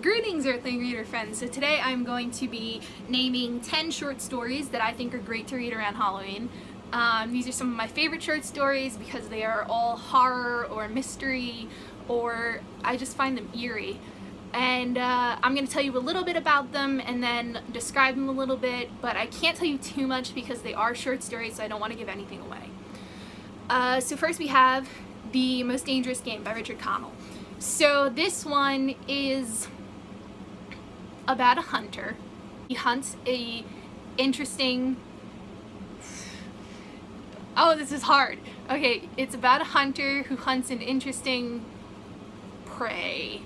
Greetings, Earthling Reader friends. So today I'm going to be naming 10 short stories that I think are great to read around Halloween. These are some of my favorite short stories because they are all horror or mystery, or I just find them eerie. And I'm going to tell you a little bit about them and then describe them a little bit, but I can't tell you too much because they are short stories, so I don't want to give anything away. So first we have The Most Dangerous Game by Richard Connell. So this one is about a hunter. He hunts a interesting... Oh, this is hard. Okay, it's about a hunter who hunts an interesting prey.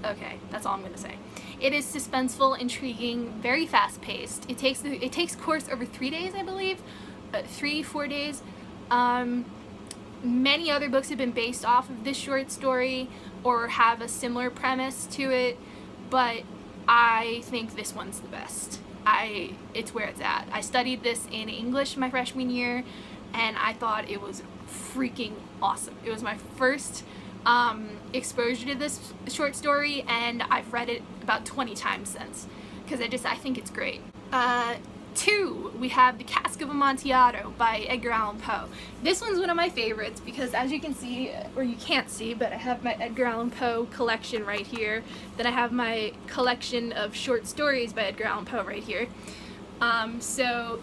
Okay, that's all I'm gonna say. It is suspenseful, intriguing, very fast-paced. It takes course over 3 days, I believe, 3-4 days. Many other books have been based off of this short story or have a similar premise to it, but I think this one's the best. It's where it's at. I studied this in English my freshman year, and I thought it was freaking awesome. It was my first exposure to this short story, and I've read it about 20 times since, because I think it's great. 2, we have The Cask of Amontillado by Edgar Allan Poe. This one's one of my favorites because, as you can see, or you can't see, but I have my Edgar Allan Poe collection right here. Then I have my collection of short stories by Edgar Allan Poe right here. So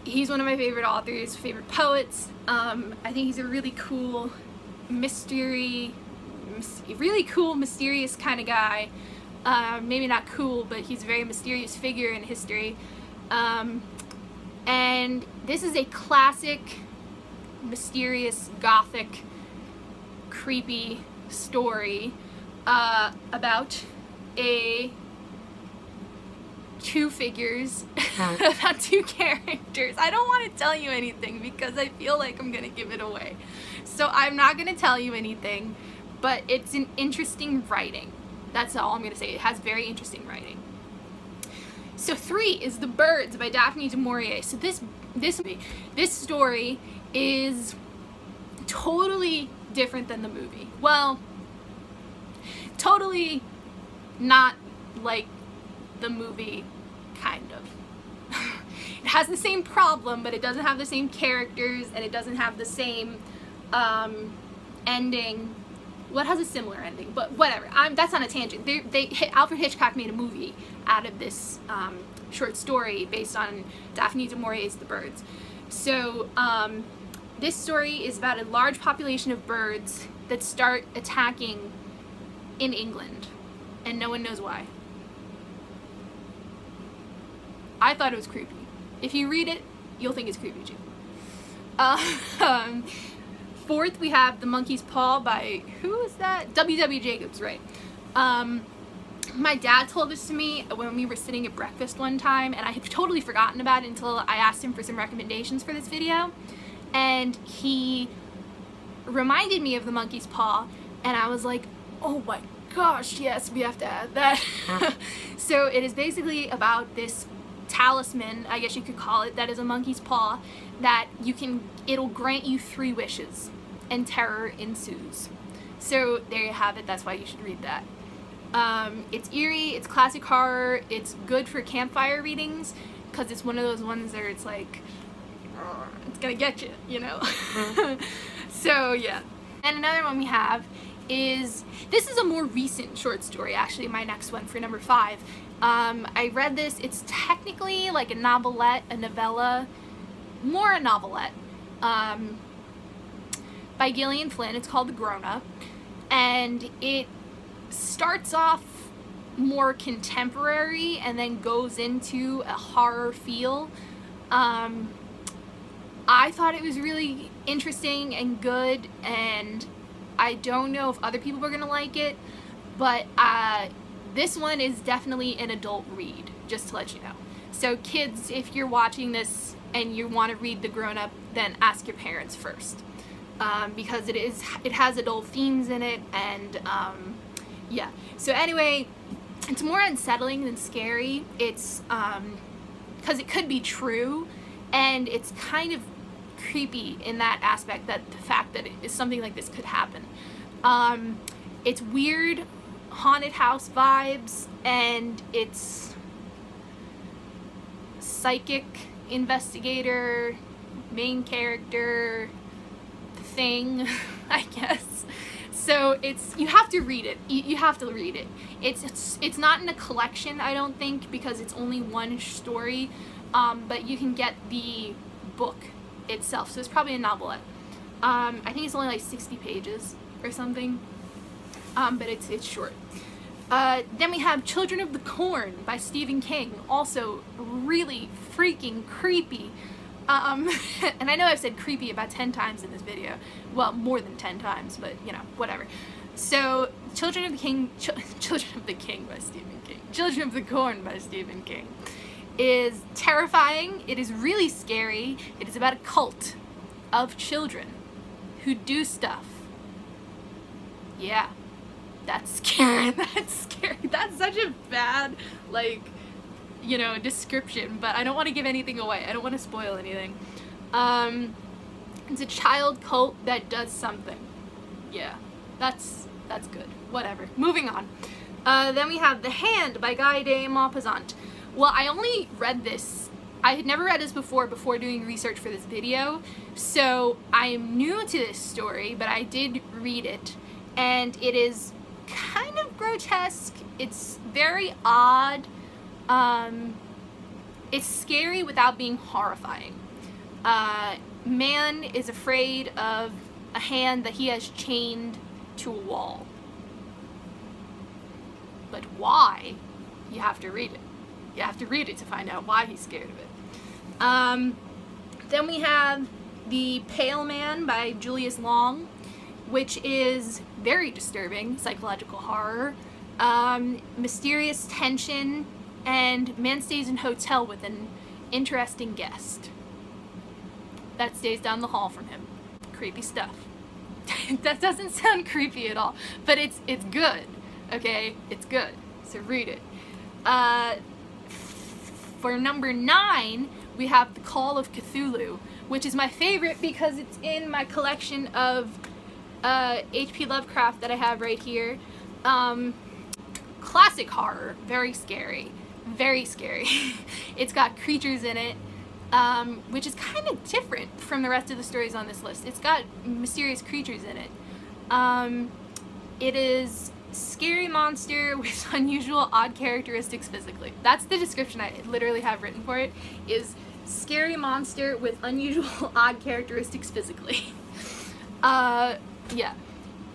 he's one of my favorite authors, favorite poets. I think he's a really cool, mysterious kind of guy. Maybe not cool, but he's a very mysterious figure in history. And this is a classic, mysterious, gothic, creepy story about two figures, about two characters. I don't want to tell you anything because I feel like I'm going to give it away. So I'm not going to tell you anything, but it's an interesting writing. That's all I'm going to say. It has very interesting writing. So 3 is The Birds by Daphne du Maurier. So this story is totally different than the movie. Well, totally not like the movie, kind of. It has the same problem, but it doesn't have the same characters, and it doesn't have the same ending. Well, it has a similar ending, but whatever. That's on a tangent. Alfred Hitchcock made a movie out of this short story based on Daphne du Maurier's The Birds. So this story is about a large population of birds that start attacking in England, and no one knows why. I thought it was creepy. If you read it, you'll think it's creepy too. 4th, we have The Monkey's Paw by, who is that? W.W. Jacobs, right. My dad told this to me when we were sitting at breakfast one time, and I had totally forgotten about it until I asked him for some recommendations for this video. And he reminded me of The Monkey's Paw, and I was like, oh my gosh, yes, we have to add that. So it is basically about this talisman, I guess you could call it, that is a monkey's paw, that it'll grant you 3 wishes, and terror ensues. So there you have it. That's why you should read that. It's eerie, it's classic horror, it's good for campfire readings, because it's one of those ones where it's like, it's gonna get you, you know? So yeah. And another one we have is, this is a more recent short story, actually, my next one for number 5. I read this. It's technically like a novelette, a novella, more a novelette, by Gillian Flynn. It's called The Grown Up, and it starts off more contemporary and then goes into a horror feel. I thought it was really interesting and good, and I don't know if other people were gonna like it, but this one is definitely an adult read, just to let you know. So kids, if you're watching this and you want to read The Grown Up, then ask your parents first, because it has adult themes in it, and yeah. So anyway, it's more unsettling than scary. It's because it could be true, and it's kind of creepy in that aspect, that the fact that something like this could happen. It's weird. haunted house vibes, and it's psychic investigator main character thing, I guess. So you have to read it. You have to read it. It's not in a collection, I don't think, because it's only one story, but you can get the book itself. So it's probably a novelette. I think it's only like 60 pages or something, but it's short. Then we have Children of the Corn by Stephen King, also really freaking creepy. And I know I've said creepy about 10 times in this video. Well, more than 10 times, but you know, whatever. So, Children of the King by Stephen King. Children of the Corn by Stephen King is terrifying. It is really scary. It is about a cult of children who do stuff. Yeah, that's scary. That's scary. That's such a bad, like, you know, description, but I don't want to give anything away. I don't want to spoil anything. It's a child cult that does something. Yeah, that's good. Whatever. Moving on. Then we have The Hand by Guy de Maupassant. Well, I only read this. I had never read this before doing research for this video, so I am new to this story, but I did read it, and it is kind of grotesque. It's very odd. It's scary without being horrifying. Man is afraid of a hand that he has chained to a wall. But why? You have to read it. You have to read it to find out why he's scared of it. Then we have The Pale Man by Julius Long, which is very disturbing, psychological horror, mysterious tension, and man stays in hotel with an interesting guest that stays down the hall from him. Creepy stuff. That doesn't sound creepy at all, but it's good, okay? It's good, so read it. For number 9, we have The Call of Cthulhu, which is my favorite because it's in my collection of H.P. Lovecraft that I have right here. Classic horror, very scary. Very scary. It's got creatures in it, which is kind of different from the rest of the stories on this list. It's got mysterious creatures in it. It is scary monster with unusual odd characteristics physically. That's the description I literally have written for it, is scary monster with unusual odd characteristics physically. Yeah.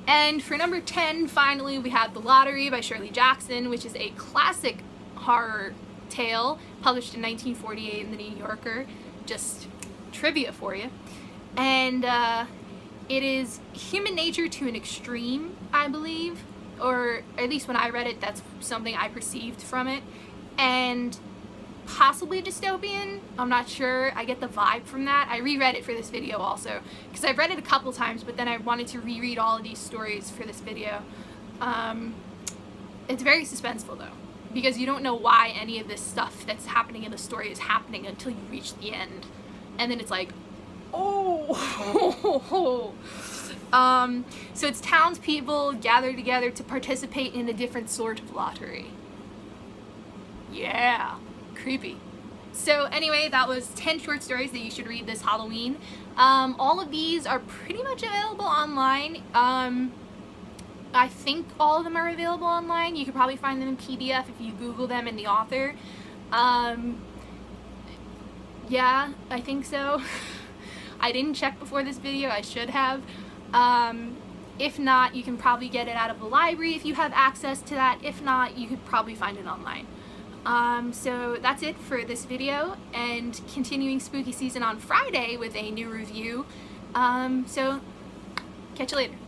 And for number 10, finally, we have The Lottery by Shirley Jackson, which is a classic horror tale published in 1948 in the New Yorker. Just trivia for you. And it is human nature to an extreme, I believe, or at least when I read it, that's something I perceived from it, and possibly dystopian. I'm not sure. I get the vibe from that. I reread it for this video also, because I've read it a couple times, but then I wanted to reread all of these stories for this video. It's very suspenseful though, because you don't know why any of this stuff that's happening in the story is happening until you reach the end, and then it's like, oh. So it's townspeople gather together to participate in a different sort of lottery. Yeah, creepy. So anyway, that was 10 short stories that you should read this Halloween. All of these are pretty much available online. I think all of them are available online. You could probably find them in PDF if you Google them in the author. Yeah, I think so. I didn't check before this video. I should have. If not, you can probably get it out of the library if you have access to that. If not, you could probably find it online. So that's it for this video, and continuing spooky season on Friday with a new review. So catch you later.